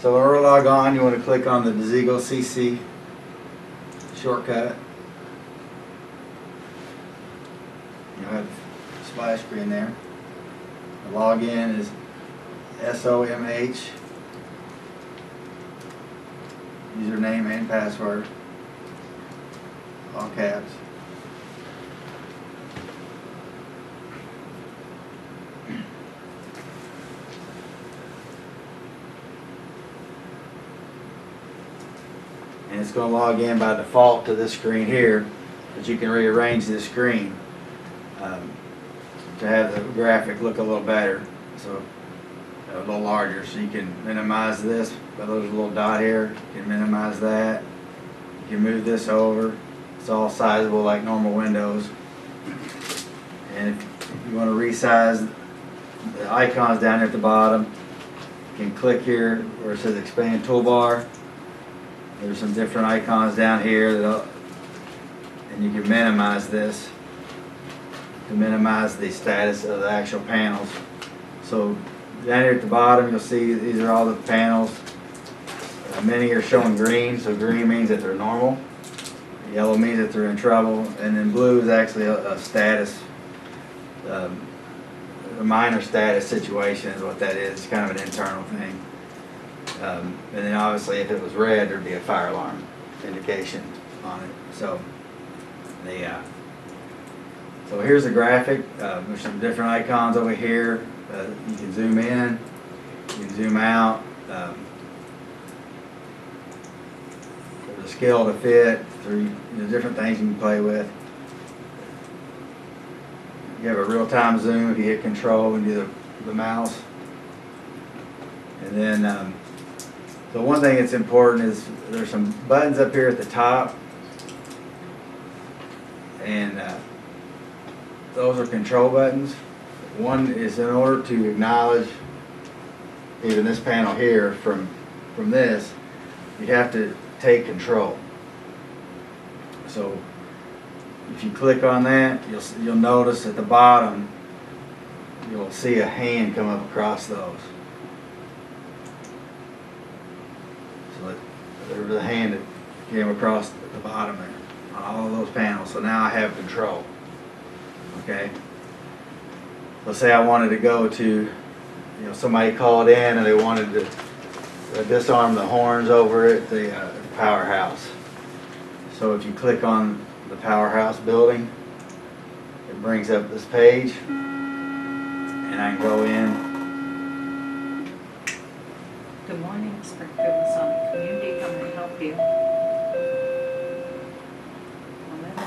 So in order to log on, you want to click on the Desigo CC shortcut. You'll have the splash screen there. The login is SOMH, username and password, all caps. And it's going to log in by default to this screen here, but you can rearrange this screen to have the graphic look a little better, so a little larger. So you can minimize this by those little dot here. You can minimize that. You can move this over. It's all sizable like normal windows. And if you want to resize the icons down here at the bottom, you can click here where it says expand toolbar. There's some different icons down here and you can minimize this to minimize the status of the actual panels. So down here at the bottom you'll see these are all the panels. Many are showing green, so green means that they're normal. Yellow means that they're in trouble, and then blue is actually a status, a minor status situation is what that is. It's kind of an internal thing. And then obviously if it was red, there'd be a fire alarm indication on it. So so here's the graphic. There's some different icons over here. You can zoom in, you can zoom out. There's a scale to fit. There's different things you can play with. You have a real-time zoom if you hit control and do the mouse. And then so one thing that's important is there's some buttons up here at the top, and those are control buttons. One is in order to acknowledge even this panel here from this, you have to take control. So if you click on that, you'll notice at the bottom you'll see a hand come up across those. So there's a hand that came across the bottom there on all of those panels. So now I have control. Okay. Let's say I wanted to go to, somebody called in and they wanted to disarm the horns over at the powerhouse. So if you click on the powerhouse building, it brings up this page, and I can go in. Good morning, Springfield Masonic Community. How may I help you? One minute.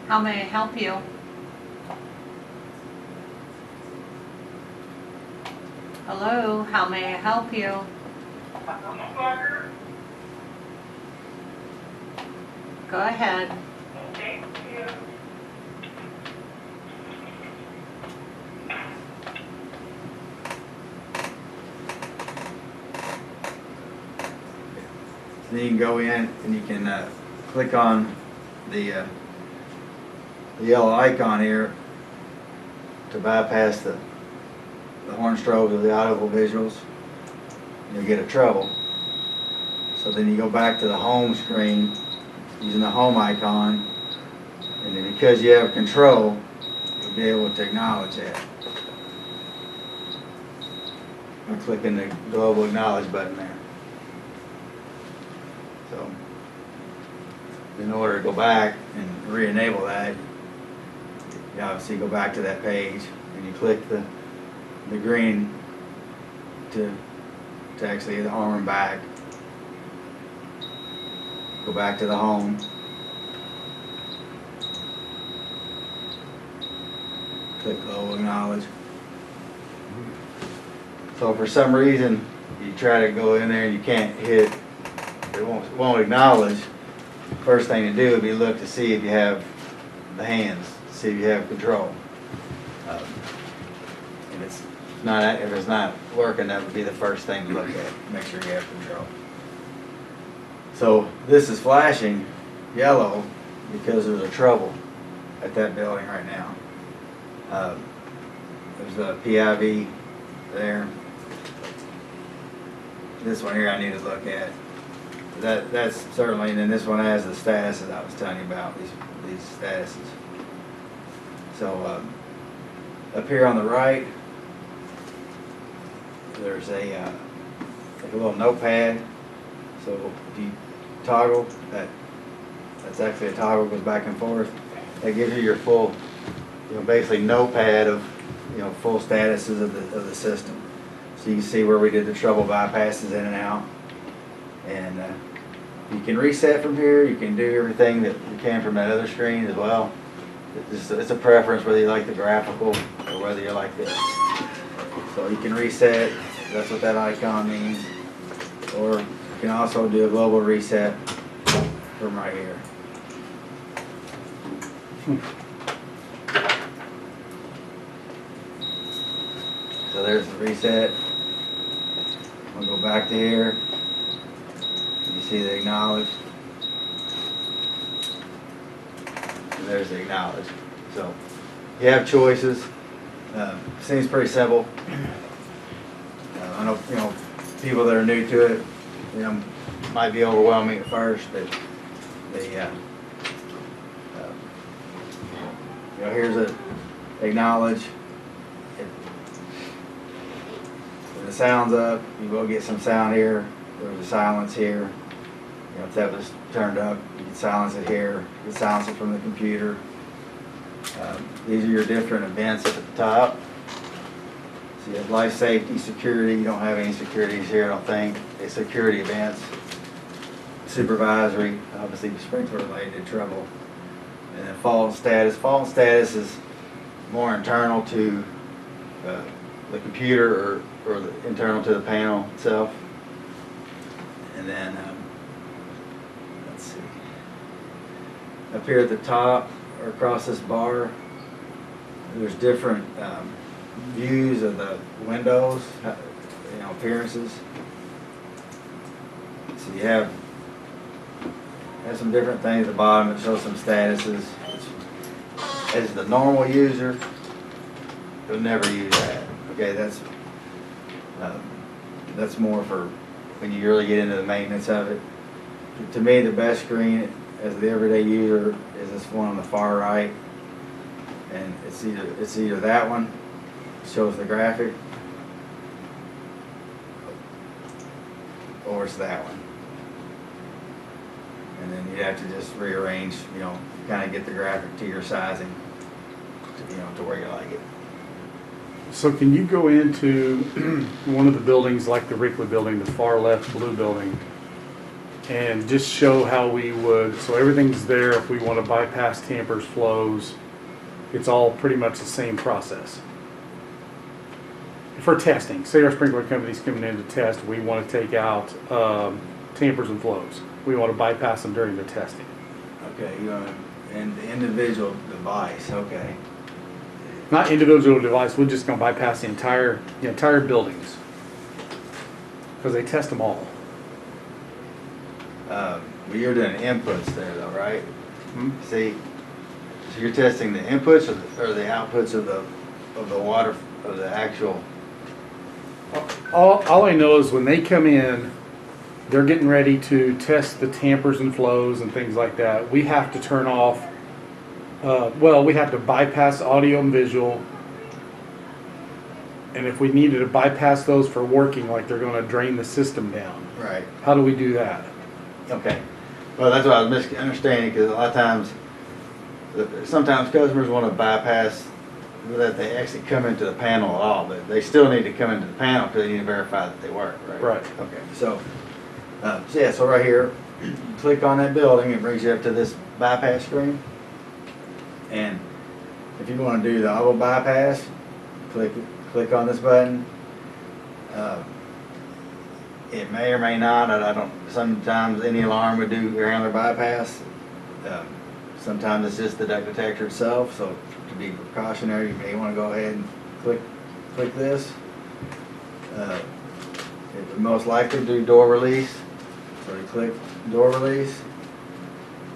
How may I help you? Hello, how may I help you? Go ahead. Then you can go in and you can click on the yellow icon here to bypass the horn strobes or the audible visuals. You'll get a trouble. So then you go back to the home screen using the home icon, and then because you have control, you'll be able to acknowledge that by clicking the global acknowledge button there. So in order to go back and re-enable that, you obviously go back to that page and you click the green to actually arm them back. Go back to the home. Click global acknowledge. So for some reason you try to go in there and you can't hit, it won't acknowledge. First thing to do would be look to see if you have the hands, see if you have control. If it's not working, that would be the first thing to look at. Make sure you have control. So this is flashing yellow because there's a trouble at that building right now. There's a PIV there. This one here I need to look at. That's certainly, and then this one has the statuses I was telling you about, these statuses. So up here on the right, there's a like a little notepad. So if you toggle, that's actually a toggle, goes back and forth. That gives you your full, basically notepad of, full statuses of the system. So you can see where we did the trouble bypasses in and out. And you can reset from here. You can do everything that you can from that other screen as well. It's a preference whether you like the graphical or whether you like this. So you can reset. That's what that icon means. Or you can also do a global reset from right here. So there's the reset. We'll go back to here. You see the acknowledge. And there's the acknowledge. So you have choices. Seems pretty simple. I know, people that are new to it, might be overwhelming at first, but they, here's a acknowledge. When the sound's up, you will get some sound here. There's a silence here. If that was turned up, you can silence it here. You can silence it from the computer. These are your different events up at the top. So you have life safety, security. You don't have any securities here, I don't think. It's security events. Supervisory, obviously sprinkler related trouble. And then fault status. Fault status is more internal to the computer or internal to the panel itself. And then, let's see, up here at the top or across this bar, there's different views of the windows, appearances. So you have some different things at the bottom that show some statuses. As the normal user, you'll never use that. Okay, that's more for when you really get into the maintenance of it. To me, the best screen as the everyday user is this one on the far right, and it's either that one, shows the graphic, or it's that one. And then you have to just rearrange, kind of get the graphic to your sizing, to where you like it. So can you go into one of the buildings like the Rickley building, the far left blue building, and just show how we would, so everything's there if we want to bypass tampers, flows, it's all pretty much the same process. For testing, say our sprinkler company's coming in to test, we want to take out tampers and flows. We want to bypass them during the testing. Okay, and the individual device, okay. Not individual device, we're just going to bypass the entire buildings. Because they test them all. But you're doing inputs there though, right? Hmm? See, so you're testing the inputs or the outputs of the water, of the actual. All I know is when they come in, they're getting ready to test the tampers and flows and things like that. We have to turn off, we have to bypass audio and visual. And if we needed to bypass those for working, like they're going to drain the system down. Right. How do we do that? Okay. Well, that's what I was misunderstanding, because a lot of times, sometimes customers want to bypass that they actually come into the panel at all, but they still need to come into the panel because they need to verify that they work, right? Right. Okay. So right here, click on that building, it brings you up to this bypass screen. And if you want to do the auto bypass, click on this button. It may or may not, I don't, sometimes any alarm would do air handler bypass. Sometimes it's just the duct detector itself, so to be precautionary, you may want to go ahead and click this. It would most likely do door release, so you click door release.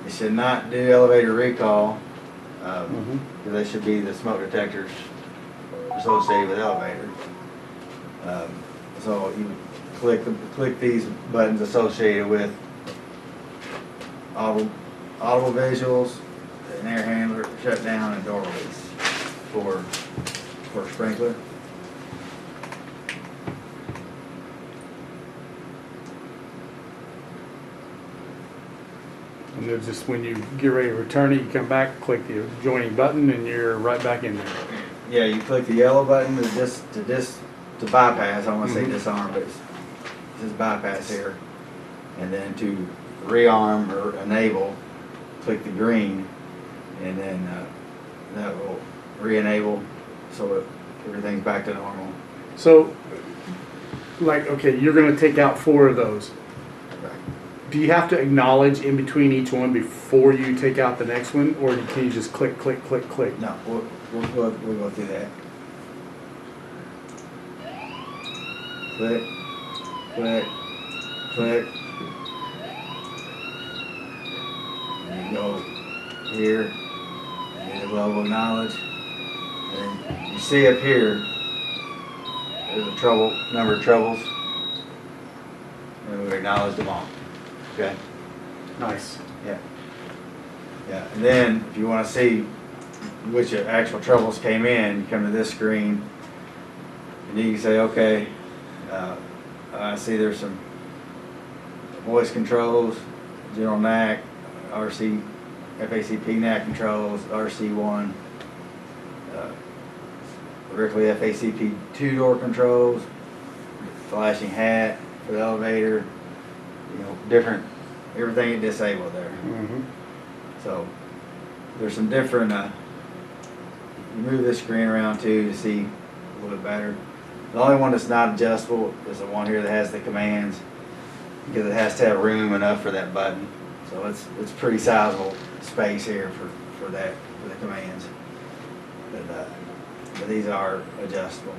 It should not do elevator recall. Mhm. They should be the smoke detectors associated with the elevator. So you click these buttons associated with audible visuals, an air handler, shutdown, and door release for sprinkler. And then just when you get ready to return it, you come back, click the adjoining button, and you're right back in there. Yeah, you click the yellow button to bypass. I want to say Mhm. disarm, but it's just bypass here. And then to rearm or enable, click the green, and then that will re-enable, so that everything's back to normal. So, like, okay, you're gonna take out 4 of those. Do you have to acknowledge in between each one before you take out the next one, or can you just click, click, click, click? No, we'll go through that. Click, click, click. And you go here, get a level of knowledge. And you see up here, there's a number of troubles. And we acknowledge them all. Okay? Nice. Yeah. Yeah, and then if you want to see which actual troubles came in, you come to this screen and you can say, okay, I see there's some voice controls, general NAC, RC, FACP NAC controls, RC1, Berkeley FACP 2-door controls, flashing hat for the elevator, different, everything disabled there. Mm-hmm. So there's some different, you move this screen around too to see a little bit better. The only one that's not adjustable is the one here that has the commands, because it has to have room enough for that button. So it's pretty sizable space here for the commands. But these are adjustable.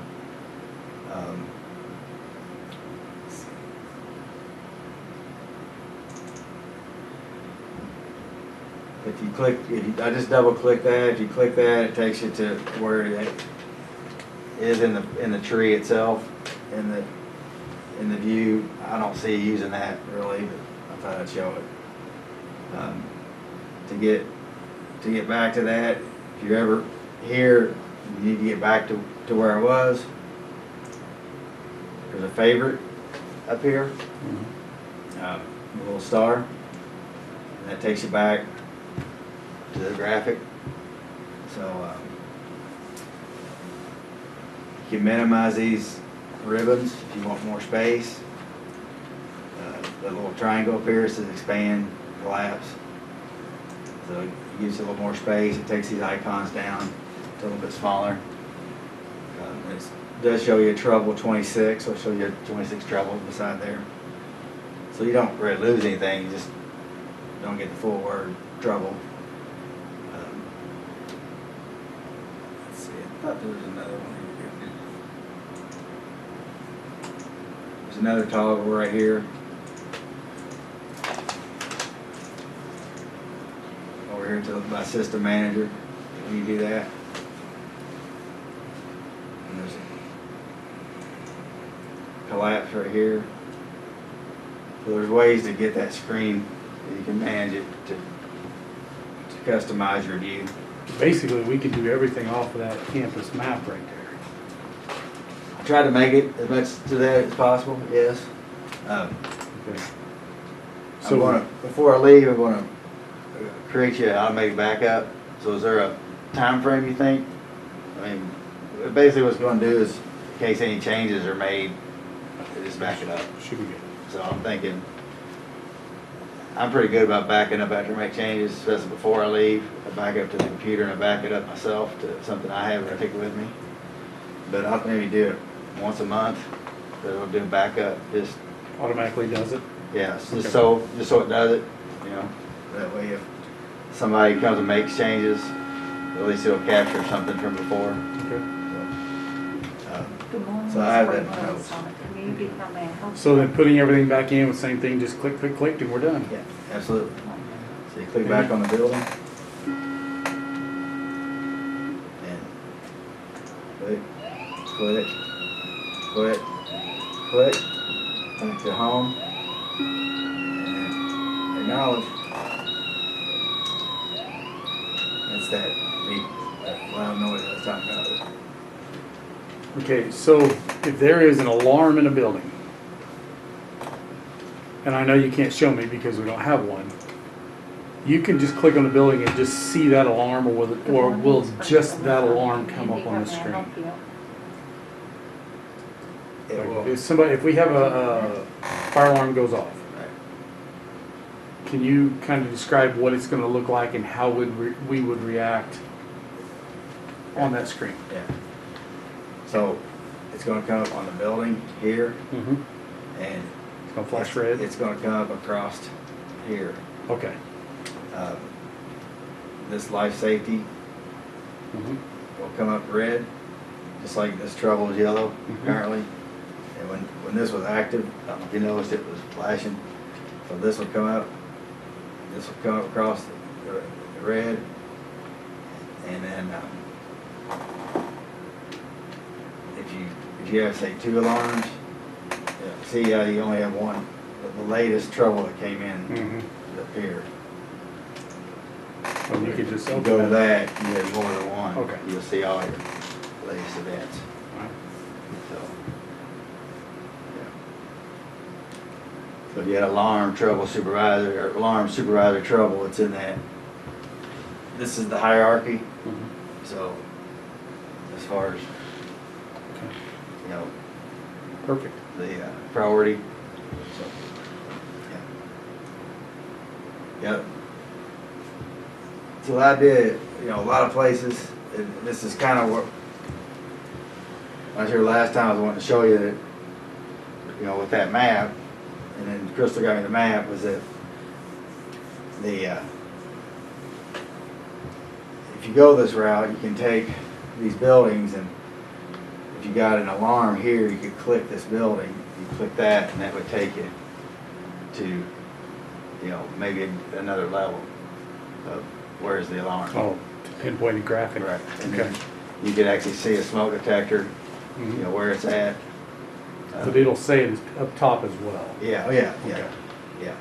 I just double click that. If you click that, it takes you to where it is in the tree itself, in the view. I don't see you using that really, but I thought I'd show it. To get back to that, if you're ever here, you need to get back to where it was. There's a favorite up here, Mm-hmm. a little star, and that takes you back to the graphic. So you can minimize these ribbons if you want more space. The little triangle up here says expand, collapse. So it gives you a little more space. It takes these icons down to a little bit smaller. It does show you treble 26, so it'll show you 26 trebles beside there. So you don't really lose anything, you just don't get the full word treble. Let's see, I thought there was another one here. There's another toggle right here. Over here to my system manager, when you do that. And there's a collapse right here. So there's ways to get that screen that you can manage it to customize your view. Basically, we can do everything off of that campus map right there. I tried to make it as much to that as possible, yes. Okay. Before I leave, I'm gonna create you an automated backup. So is there a time frame you think? I mean, basically what it's gonna do is, in case any changes are made, just back it up. Should be good. So I'm thinking, I'm pretty good about backing up after I make changes, especially before I leave. I back up to the computer and I back it up myself to something I have or I take with me. But I'll maybe do it once a month. So it'll do a backup, just, Automatically does it? yeah, just Okay. so it does it, That way if somebody comes and makes changes, at least it'll capture something from before. Okay. Good morning, So I have that in my Springfield notes. Sonic Community, how may I help So you? then putting everything back in with the same thing, just click, click, click, and we're done. Yeah, absolutely. So you click back on the building. click, click, click, click, back to home, and acknowledge. That's that beep, that loud noise I was talking about. Okay, so if there is an alarm in a building, and I know you can't show me because we don't have one, you can just click on the building and just see that alarm, or will just that alarm come up on the screen? It Like, will. if we have a fire alarm goes off, Right. can you kind of describe what it's going to look like and how we would react on that screen? Yeah. So it's gonna come up on the building here, Mm-hmm. and It's going to flash red? it's gonna come up across here. Okay. This life safety Mm-hmm. will come up red, just like this trouble is yellow Mhm. currently. And when this was active, I don't know if you noticed it was flashing. So this will come up, this will come up across the red, and then if you have, say, 2 alarms, see how you only have one. The latest trouble that came in Mm-hmm. up here. So you could just You open go to that. that, you have more than one. Okay. You'll see all your latest events. Right. So, yeah. So if you had alarm trouble supervisor, or alarm supervisor trouble, it's in that. This is the hierarchy, Mhm. so as far as, Okay. you know, Perfect. the priority. So, yeah. Yep. So the idea, you know, a lot of places, and this is kind of what, I was here last time, I was wanting to show you that, you know, with that map, and then Crystal got me the map, was that the, if you go this route, you can take these buildings, and if you got an alarm here, you could click this building, you click that, and that would take you to, you know, maybe another level of where's the alarm. Oh, pinpointed graphic. Right. And Okay. then you could actually see a smoke detector, Mhm. you know, where it's at. But it'll say it up top as well. Yeah, oh yeah, yeah, Okay. yeah.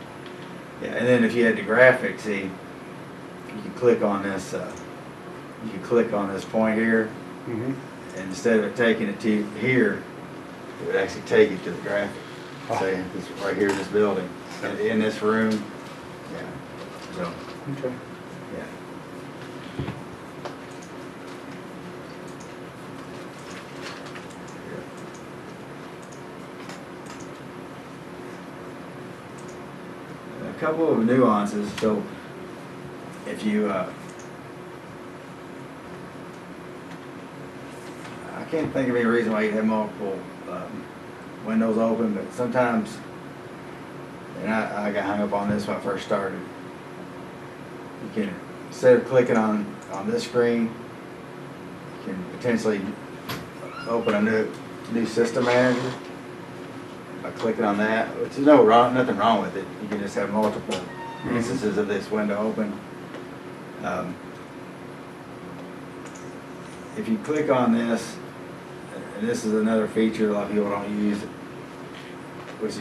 Yeah, and then if you had the graphic, see, you could click on this, you could click on this point here, Mm-hmm. and instead of it taking it to here, it would actually take you to the graphic. Oh. Say, this right here in this building, in this room. Yeah, so, Okay. yeah. A couple of nuances, so if you, I can't think of any reason why you'd have multiple windows open, but sometimes, and I got hung up on this when I first started, you can, instead of clicking on this screen, you can potentially open a new system manager by clicking on that, which is nothing wrong with it. You can just have multiple instances of this window open. If you click on this, and this is another feature a lot of people don't use, which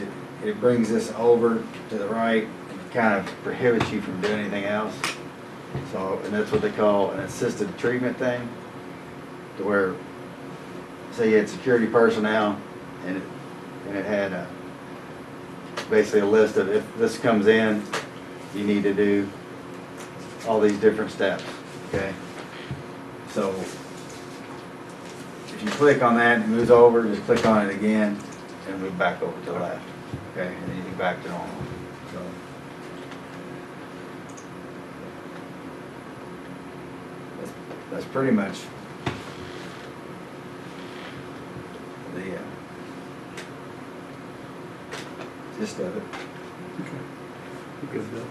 it brings this over to the right and kind of prohibits you from doing anything else. So, and that's what they call an assisted treatment thing, to where, say you had security personnel, and it had basically a list of, if this comes in, you need to do all these different steps, okay? So if you click on that and it moves over, just click on it again and move back over to the left, okay? And then you get back to normal. So that's pretty much the gist of it. Okay. Good, Bill.